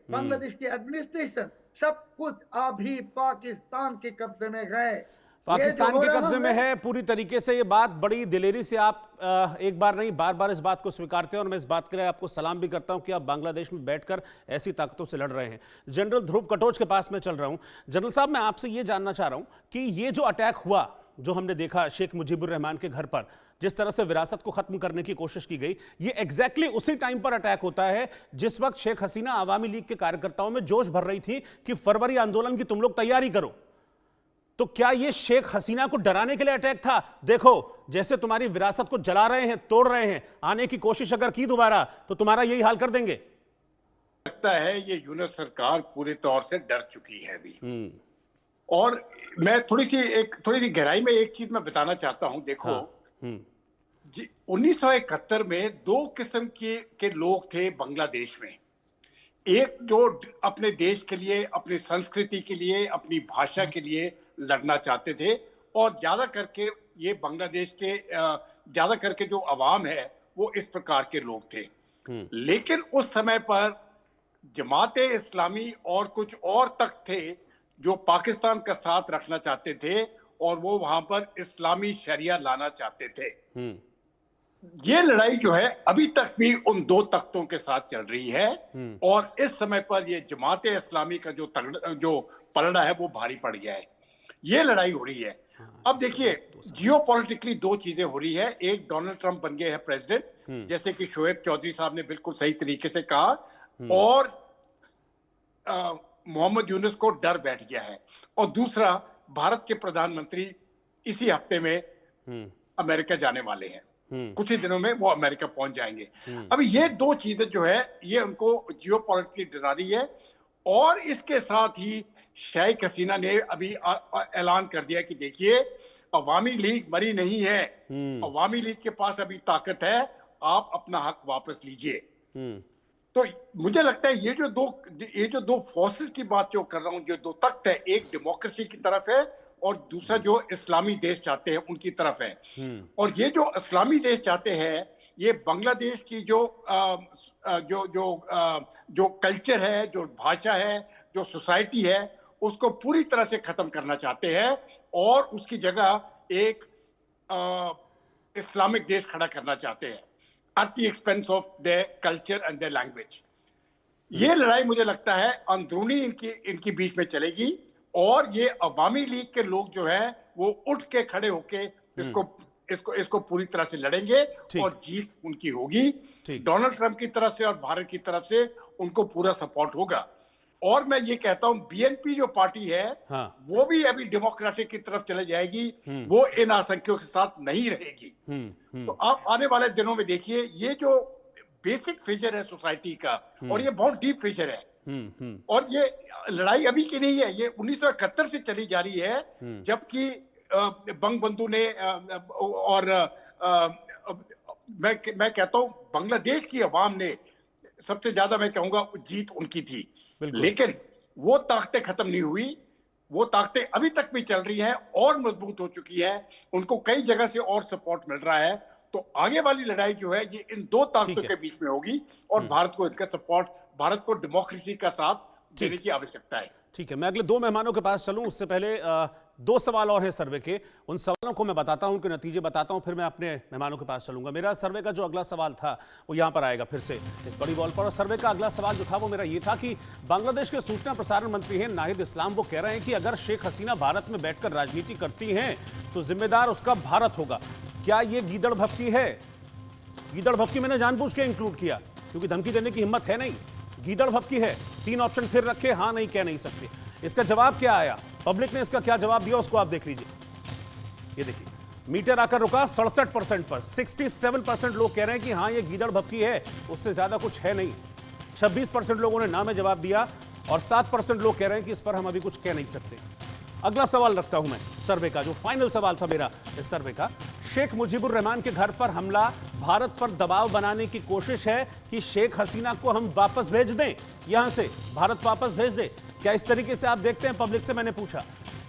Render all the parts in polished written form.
बांग्लादेश की एडमिनिस्ट्रेशन, सब कुछ अभी पाकिस्तान के कब्जे में गए। पाकिस्तान के कब्जे में है पूरी तरीके से। ये बात बड़ी दिलेरी से आप एक बार नहीं बार बार इस बात को स्वीकारते हैं और मैं इस बात के लिए आपको सलाम भी करता हूं कि आप बांग्लादेश में बैठकर ऐसी ताकतों से लड़ रहे हैं। जनरल ध्रुव कटोच के पास मैं चल रहा हूं। जनरल साहब, मैं आपसे ये जानना चाह रहा हूं कि ये जो अटैक हुआ, जो हमने देखा शेख मुजीबुर रहमान के घर पर, जिस तरह से विरासत को खत्म करने की कोशिश की गई, ये एग्जैक्टली उसी टाइम पर अटैक होता है जिस वक्त शेख हसीना आवामी लीग के कार्यकर्ताओं में जोश भर रही थी कि फरवरी आंदोलन की तुम लोग तैयारी करो। तो क्या ये शेख हसीना को डराने के लिए अटैक था? देखो, जैसे तुम्हारी विरासत को जला रहे हैं, तोड़ रहे हैं, आने की कोशिश अगर की दोबारा तो तुम्हारा यही हाल कर देंगे। लगता है ये यूनस सरकार पूरे तौर से डर चुकी है अभी। और मैं थोड़ी सी गहराई में एक चीज मैं बताना चाहता हूं। देखो, 1971 में दो किस्म के लोग थे बांग्लादेश में। एक जो अपने देश के लिए, अपनी संस्कृति के लिए, अपनी भाषा के लिए लड़ना चाहते थे, और ज्यादा करके ये बांग्लादेश के ज्यादा करके जो अवाम है वो इस प्रकार के लोग थे। लेकिन उस समय पर जमात इस्लामी और कुछ और तख्त थे जो पाकिस्तान का साथ रखना चाहते थे और वो वहां पर इस्लामी शरिया लाना चाहते थे। ये लड़ाई जो है अभी तक भी उन दो तख्तों के साथ चल रही है, और इस समय पर ये जमात इस्लामी का जो पलड़ा है वो भारी पड़ गया है। ये लड़ाई हो रही है। अब देखिए, जियोपॉलिटिकली दो चीजें हो रही है। एक, डोनाल्ड ट्रंप बन गए हैं प्रेसिडेंट, जैसे कि शोएब चौधरी साहब ने बिल्कुल सही तरीके से कहा, और मोहम्मद यूनुस को डर बैठ गया है। और दूसरा, भारत के प्रधानमंत्री इसी हफ्ते में अमेरिका जाने वाले हैं। कुछ ही दिनों में वो अमेरिका पहुंच जाएंगे। अभी ये दो चीजें जो है ये उनको जियोपॉलिटिकली डरा रही है। और इसके साथ ही शेख हसीना ने अभी ऐलान कर दिया कि देखिए, अवामी लीग मरी नहीं है, अवामी लीग के पास अभी ताकत है, आप अपना हक वापस लीजिए। तो मुझे लगता है ये जो दो फोर्सेस की बात जो कर रहा हूं, जो दो तख्त है, एक डेमोक्रेसी की तरफ है और दूसरा जो इस्लामी देश चाहते हैं उनकी तरफ है। और ये जो इस्लामी देश चाहते हैं, ये बांग्लादेश की जो कल्चर है, जो भाषा है, जो सोसाइटी है, उसको पूरी तरह से खत्म करना चाहते हैं और उसकी जगह एक इस्लामिक देश खड़ा करना चाहते हैं at the expense of their culture and their language। ये लड़ाई मुझे लगता है अंदरूनी इनकी बीच में चलेगी, और ये अवामी लीग के लोग जो हैं वो उठ के खड़े होके इसको पूरी तरह से लड़ेंगे और जीत उनकी होगी। डोनाल्ड ट्रंप की तरफ से और भारत की तरफ से उनको पूरा सपोर्ट होगा। और मैं ये कहता हूं, बीएनपी जो पार्टी है, वो भी अभी डेमोक्रेटिक की तरफ चले जाएगी, वो इन आशंकाओं के साथ नहीं रहेगी। तो आप आने वाले दिनों में देखिए, ये जो बेसिक फिजर है सोसाइटी का, और ये बहुत डीप फिजर है, और ये लड़ाई अभी की नहीं है, ये 1971 से चली जा रही है, जबकि बंगबंधु ने और मैं कहता हूं बांग्लादेश की अवाम ने सबसे ज्यादा, मैं कहूंगा, जीत उनकी थी। लेकिन वो ताकतें खत्म नहीं हुई, वो ताकतें अभी तक भी चल रही हैं और मजबूत हो चुकी है, उनको कई जगह से और सपोर्ट मिल रहा है। तो आगे वाली लड़ाई जो है ये इन दो ताकतों के बीच में होगी, और भारत को इनका सपोर्ट, भारत को डेमोक्रेसी का साथ देने की आवश्यकता है। ठीक है, मैं अगले दो मेहमानों के पास चलूं उससे पहले दो सवाल और हैं सर्वे के। उन सवालों को मैं बताता हूं, उनके नतीजे बताता हूं, फिर मैं अपने मेहमानों के पास चलूंगा। मेरा सर्वे का जो अगला सवाल था वो यहां पर आएगा फिर से इस बड़ी वॉल पर। और सर्वे का अगला सवाल जो था वो मेरा ये था कि बांग्लादेश के सूचना प्रसारण मंत्री हैं नाहिद इस्लाम, वो कह रहे हैं कि अगर शेख हसीना भारत में बैठकर राजनीति करती हैं तो जिम्मेदार उसका भारत होगा। क्या ये गीदड़ भपकी है? गीदड़ भपकी मैंने जानबूझ के इंक्लूड किया क्योंकि धमकी देने की हिम्मत है नहीं, गीदड़ भपकी है। 3 ऑप्शन फिर रखे, हाँ नहीं कह नहीं सकते। इसका जवाब क्या आया, पब्लिक ने इसका क्या जवाब दिया उसको आप देख लीजिए। ये देखिए, मीटर आकर रुका 67% पर। 67% लोग कह रहे हैं कि हाँ ये गीदड़ भपकी है, उससे ज्यादा कुछ है नहीं। 26% लोगों ने ना में जवाब दिया, और 7% लोग कह रहे हैं कि इस पर हम अभी कुछ कह नहीं सकते। अगला सवाल रखता हूं मैं सर्वे का, जो फाइनल सवाल था मेरा इस सर्वे का। शेख मुजीबुर रहमान के घर पर हमला, भारत पर दबाव बनाने की कोशिश है कि शेख हसीना को हम वापस भेज दें, यहां से भारत वापस भेज दे। क्या इस तरीके से आप देखते हैं? पब्लिक से मैंने पूछा।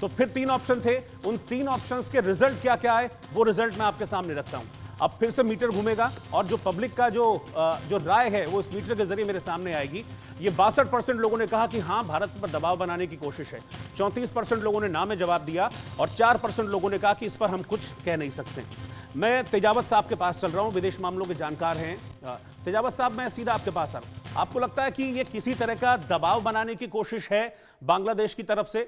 तो फिर 3 ऑप्शन थे, उन 3 ऑप्शंस के रिजल्ट क्या क्या आए वो रिजल्ट मैं आपके सामने रखता हूं। अब फिर से मीटर घूमेगा और जो पब्लिक का जो राय है वो इस मीटर के जरिए मेरे सामने आएगी। ये 62% लोगों ने कहा कि हाँ, भारत पर दबाव बनाने की कोशिश है, 34% लोगों ने ना में जवाब दिया और 4% लोगों ने कहा कि इस पर हम कुछ कह नहीं सकते। मैं तेजावत साहब के पास चल रहा हूं, विदेश मामलों के जानकार हैं। तेजावत साहब, मैं सीधा आपके पास आ रहा हूं। आपको लगता है कि ये किसी तरह का दबाव बनाने की कोशिश है बांग्लादेश की तरफ से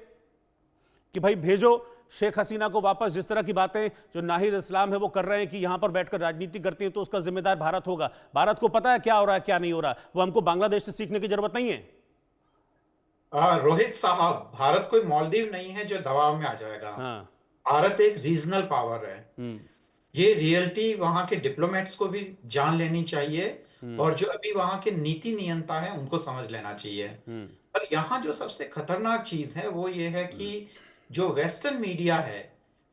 कि भाई भेजो शेख हसीना को वापस? जिस तरह की बातें जो नाहिद इस्लाम है वो कर रहे हैं कि यहां पर बैठकर राजनीति करती है तो उसका जिम्मेदार भारत होगा। भारत को पता है क्या हो रहा है क्या नहीं हो रहा, वो हमको बांग्लादेश से सीखने की जरूरत नहीं है। रोहित साहब, भारत कोई मालदीव नहीं है जो दबाव में आ जाएगा। हाँ। भारत एक रीजनल पावर है। ये रियलिटी वहां के डिप्लोमेट्स को भी जान लेनी चाहिए और जो अभी वहां के नीति नियंता है उनको समझ लेना चाहिए। पर यहाँ जो सबसे खतरनाक चीज है वो ये है कि जो वेस्टर्न मीडिया है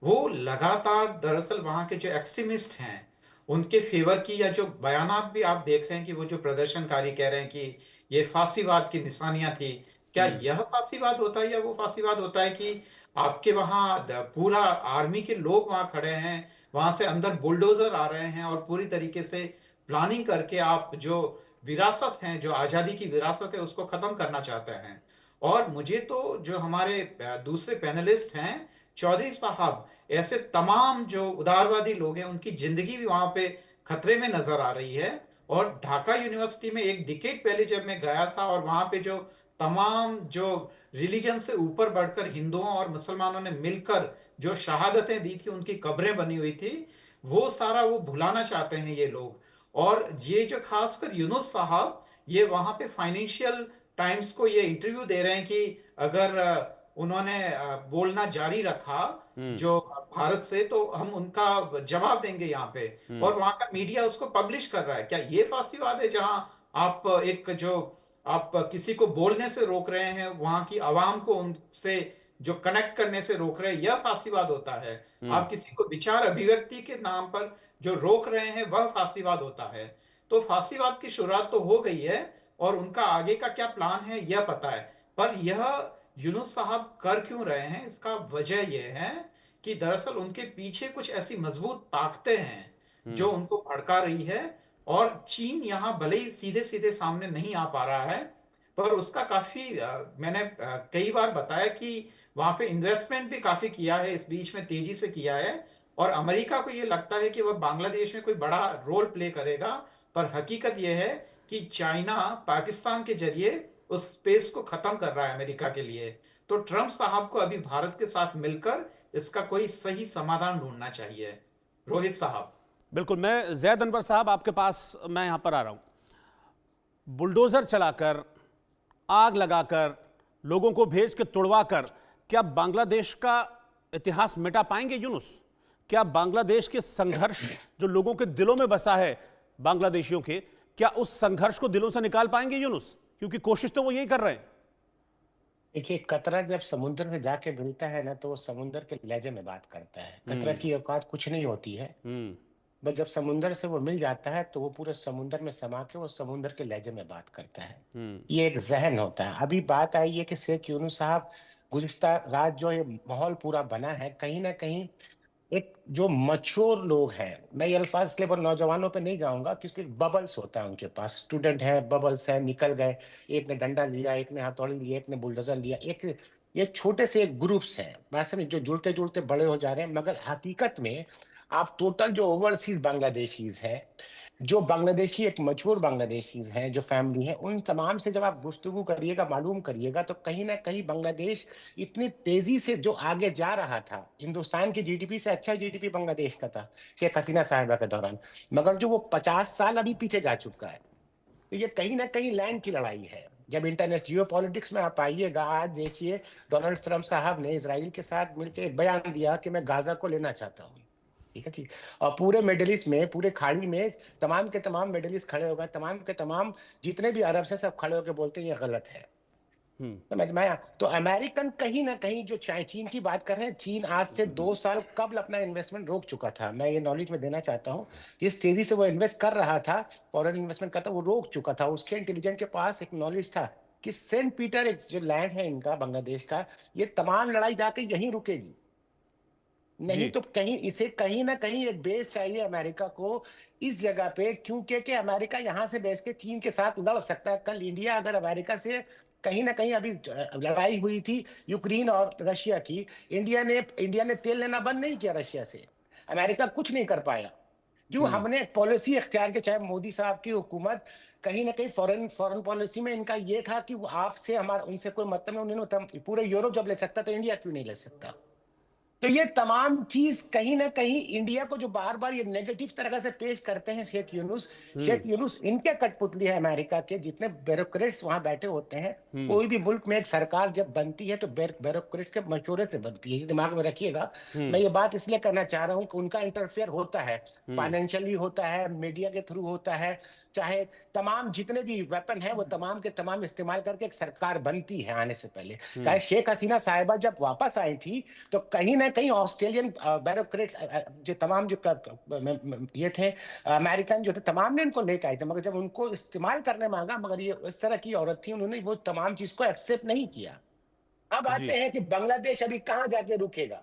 वो लगातार दरअसल वहां के जो एक्सट्रीमिस्ट हैं उनके फेवर की, या जो बयानात भी आप देख रहे हैं कि वो जो प्रदर्शनकारी कह रहे हैं कि ये फांसीवाद की निशानियां थी, क्या यह फांसीवाद होता है या वो फांसीवाद होता है कि आपके वहां पूरा आर्मी के लोग वहां खड़े हैं, वहां से अंदर बुलडोजर आ रहे हैं और पूरी तरीके से प्लानिंग करके आप जो विरासत है, जो आजादी की विरासत है, उसको खत्म करना चाहते हैं। और मुझे तो जो हमारे दूसरे पैनलिस्ट हैं चौधरी साहब, ऐसे तमाम जो उदारवादी लोग हैं उनकी जिंदगी भी वहां पे खतरे में नजर आ रही है। और ढाका यूनिवर्सिटी में एक डिकेड पहले जब मैं गया था और वहां पे जो तमाम जो रिलीजन से ऊपर बढ़कर हिंदुओं और मुसलमानों ने मिलकर जो शहादतें दी थी, उनकी कब्रें बनी हुई थी, वो सारा वो भुलाना चाहते हैं ये लोग। और ये जो खासकर यूनुस साहब, ये वहां पे फाइनेंशियल टाइम्स को ये इंटरव्यू दे रहे हैं कि अगर उन्होंने बोलना जारी रखा जो भारत से, तो हम उनका जवाब देंगे यहाँ पे। और वहां का मीडिया उसको पब्लिश कर रहा है। क्या ये फांसीवाद है जहां आप एक जो आप किसी को बोलने से रोक रहे हैं, वहां की आवाम को उनसे जो कनेक्ट करने से रोक रहे हैं, यह फांसीवाद होता है? आप किसी को विचार अभिव्यक्ति के नाम पर जो रोक रहे हैं वह फांसीवाद होता है? तो फांसीवाद की शुरुआत तो हो गई है और उनका आगे का क्या प्लान है यह पता है। पर यह यूनुस साहब कर क्यों रहे हैं, इसका वजह यह है कि दरअसल उनके पीछे कुछ ऐसी मजबूत ताकतें हैं जो उनको भड़का रही है। और चीन यहाँ भले ही सीधे सीधे सामने नहीं आ पा रहा है, पर उसका काफी मैंने कई बार बताया कि वहां पे इन्वेस्टमेंट भी काफी किया है, इस बीच में तेजी से किया है। और अमेरिका को ये लगता है कि वह बांग्लादेश में कोई बड़ा रोल प्ले करेगा, पर हकीकत यह है कि चाइना पाकिस्तान के जरिए उस स्पेस को खत्म कर रहा है अमेरिका के लिए। तो ट्रंप साहब को अभी भारत के साथ मिलकर इसका कोई सही समाधान ढूंढना चाहिए। रोहित साहब। बिल्कुल, मैं जैद अनवर साहब आपके पास मैं यहां पर आ रहा हूं। बुलडोजर चलाकर, आग लगाकर, लोगों को भेज के तुड़वाकर क्या बांग्लादेश का इतिहास मिटा पाएंगे यूनुस? क्या बांग्लादेश के संघर्ष जो लोगों के दिलों में बसा है, बांग्लादेशियों के, क्या उस संघर्ष को दिलों से निकाल पाएंगे यूनुस? क्योंकि कोशिश तो वो यही कर रहे हैं। देखिए, कतरा जब समुद्र में जाके मिलता है ना, तो वो समुद्र के लहजे में बात करता है। कतरा की औकात कुछ नहीं होती है, बस जब समुद्र से वो मिल जाता है तो वो पूरे समुद्र में समा के वो समुद्र के लहजे में बात करता है। ये एक जहन होता है। अभी बात आई है कि शेख यूनुस साहब, गुज़िश्ता रात जो ये माहौल पूरा बना है, कहीं ना कहीं एक जो मच्योर लोग हैं, मैं ये अल्फाज इसलिए पर नौजवानों पे नहीं जाऊंगा क्योंकि बबल्स होता है उनके पास, स्टूडेंट है, बबल्स है, निकल गए, एक ने डंडा लिया, एक ने हथौड़ी लिया, एक ने बुलडोजर लिया, एक ये छोटे से ग्रुप्स हैं वैसे में जो जुड़ते जुड़ते बड़े हो जा रहे हैं। मगर हकीकत में आप टोटल जो ओवरसीज बांग्लादेशीज हैं, जो बांग्लादेशी एक मशहूर बांग्लादेशीज हैं, जो फैमिली है, उन तमाम से जब आप गुफ्तगू करिएगा, मालूम करिएगा, तो कहीं ना कहीं बांग्लादेश इतनी तेजी से जो आगे जा रहा था, हिंदुस्तान की जीडीपी से अच्छा जीडीपी बांग्लादेश का था शेख हसीना साहिबा के दौरान, मगर जो वो 50 साल अभी पीछे जा चुका है। तो ये कहीं ना कहीं लैंड की लड़ाई है। जब इंटरनेशनल जियो पॉलिटिक्स में आप आइएगा, आज देखिए डोनाल्ड ट्रंप साहब ने इसराइल के साथ मिलकर एक बयान दिया कि मैं गाजा को लेना चाहता हूँ। ठीक है, ठीक। और पूरे मिडिल ईस्ट में, पूरे खाड़ी में तमाम के तमाम मिडिल ईस्ट खड़े हो गए, तमाम के तमाम जितने भी अरब से सब खड़े होकर बोलते हैं ये गलत है। समझ में आया? तो अमेरिकन कहीं ना कहीं जो चीन की बात कर रहे हैं, चीन आज से 2 साल कबल अपना इन्वेस्टमेंट रोक चुका था। मैं ये नॉलेज में देना चाहता हूँ, जिस तेजी से वो इन्वेस्ट कर रहा था, फॉरेन इन्वेस्टमेंट करता, वो रोक चुका था। उसके इंटेलिजेंस के पास एक नॉलेज था कि सेंट पीटर एक जो लैंड है इनका बांग्लादेश का, ये तमाम लड़ाई जाके यहीं रुकेगी, नहीं तो कहीं ना कहीं एक बेस चाहिए अमेरिका को इस जगह पे, क्योंकि कि अमेरिका यहाँ से बेस के चीन के साथ लड़ सकता है। कल इंडिया अगर अमेरिका से कहीं ना कहीं, अभी लड़ाई हुई थी यूक्रेन और रशिया की, इंडिया ने तेल लेना बंद नहीं किया रशिया से, अमेरिका कुछ नहीं कर पाया। जो हमने पॉलिसी अख्तियार की, चाहे मोदी साहब की हुकूमत, कहीं ना कहीं फॉरेन पॉलिसी में इनका ये था कि वो आपसे हमारा उनसे कोई मतलब नहीं, उन्होंने पूरे यूरोप जब ले सकता तो इंडिया क्यों नहीं ले सकता। तो ये तमाम चीज कहीं ना कहीं इंडिया को जो बार बार ये नेगेटिव तरह से पेश करते हैं शेख यूनुस इनके कठपुतली है अमेरिका के। जितने ब्यूरोक्रेट्स वहां बैठे होते हैं, कोई भी मुल्क में एक सरकार जब बनती है तो ब्यूरोक्रेट्स के मशवरे से बनती है, ये दिमाग में रखिएगा। मैं ये बात इसलिए करना चाह रहा हूँ कि उनका इंटरफेयर होता है, फाइनेंशियली होता है, मीडिया के थ्रू होता है, चाहे तमाम जितने भी वेपन है वो तमाम के तमाम इस्तेमाल करके एक सरकार बनती है आने से पहले। चाहे शेख हसीना साहिबा जब वापस आई थी तो कहीं ना कहीं ऑस्ट्रेलियन ब्यूरोक्रेट्स जो तमाम जो ये थे अमेरिकन जो थे, तमाम ने इनको लेकर आए थे, मगर जब उनको इस्तेमाल करने मांगा, मगर ये इस तरह की औरत थी, उन्होंने वो तमाम चीज को एक्सेप्ट नहीं किया। अब आते हैं कि बांग्लादेश अभी कहाँ जाके रुकेगा।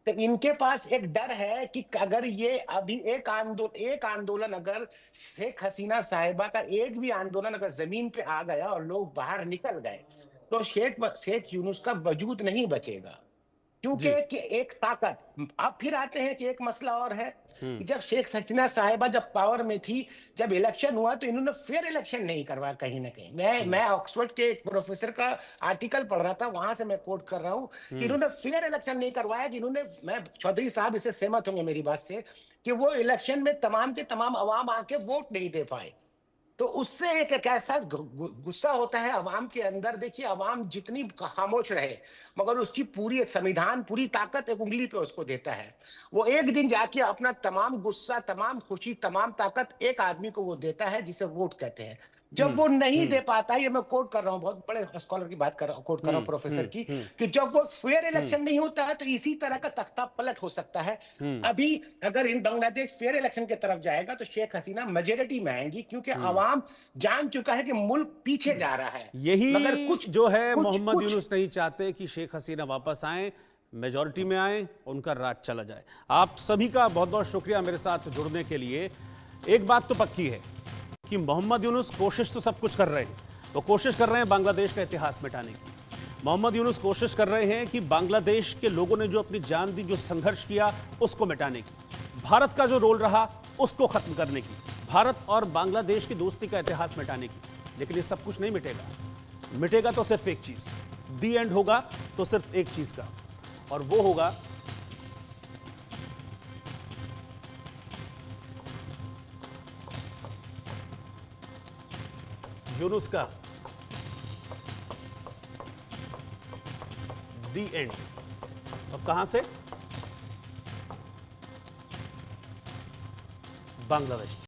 तो इनके पास एक डर है कि अगर ये अभी एक आंदोलन अगर शेख हसीना साहिबा का एक भी आंदोलन अगर जमीन पे आ गया और लोग बाहर निकल गए तो शेख यूनुस का वजूद नहीं बचेगा। क्योंकि कि एक ताकत, अब फिर आते हैं कि एक मसला और है कि जब शेख हसीना साहिबा जब पावर में थी, जब इलेक्शन हुआ तो इन्होंने फेयर इलेक्शन नहीं करवाया। कहीं ना कहीं मैं ऑक्सफोर्ड के एक प्रोफेसर का आर्टिकल पढ़ रहा था, वहां से मैं कोट कर रहा हूं कि इन्होंने फेयर इलेक्शन नहीं करवाया। कि इन्होंने, मैं चौधरी साहब इससे सहमत होंगे मेरी बात से, कि वो इलेक्शन में तमाम के तमाम अवाम आके वोट नहीं दे पाए। तो उससे एक ऐसा गुस्सा होता है अवाम के अंदर। देखिए, अवाम जितनी खामोश रहे मगर उसकी पूरी संविधान पूरी ताकत एक उंगली पे उसको देता है। वो एक दिन जाके अपना तमाम गुस्सा, तमाम खुशी, तमाम ताकत एक आदमी को वो देता है जिसे वोट कहते हैं। जब वो नहीं दे पाता, ये मैं कोट कर रहा हूँ, बहुत बड़े स्कॉलर की बात कर रहा हूँ, कोट कर रहा हूँ प्रोफेसर की, कि जब वो फेयर इलेक्शन नहीं होता है तो इसी तरह का तख्ता पलट हो सकता है। अभी अगर इन बांग्लादेश फेयर इलेक्शन की तरफ जाएगा तो शेख हसीना मेजोरिटी में आएंगी, क्योंकि अवाम जान चुका है कि मुल्क पीछे जा रहा है। यही मगर कुछ जो है मोहम्मद यूनुस नहीं चाहते कि शेख हसीना वापस आए, मेजॉरिटी में आए, उनका राज चला जाए। आप सभी का बहुत बहुत शुक्रिया मेरे साथ जुड़ने के लिए। एक बात तो पक्की है कि मोहम्मद यूनुस कोशिश तो सब कुछ कर रहे हैं, वो कोशिश कर रहे हैं बांग्लादेश का इतिहास मिटाने की। मोहम्मद यूनुस कोशिश कर रहे हैं कि बांग्लादेश के लोगों ने जो अपनी जान दी, जो संघर्ष किया, उसको मिटाने की, भारत का जो रोल रहा उसको खत्म करने की, भारत और बांग्लादेश की दोस्ती का इतिहास मिटाने की। लेकिन ये सब कुछ नहीं मिटेगा। मिटेगा तो सिर्फ एक चीज, दी एंड होगा तो सिर्फ एक चीज का, और वो होगा यूनुस का दी एंड। अब कहां से? बांग्लादेश से।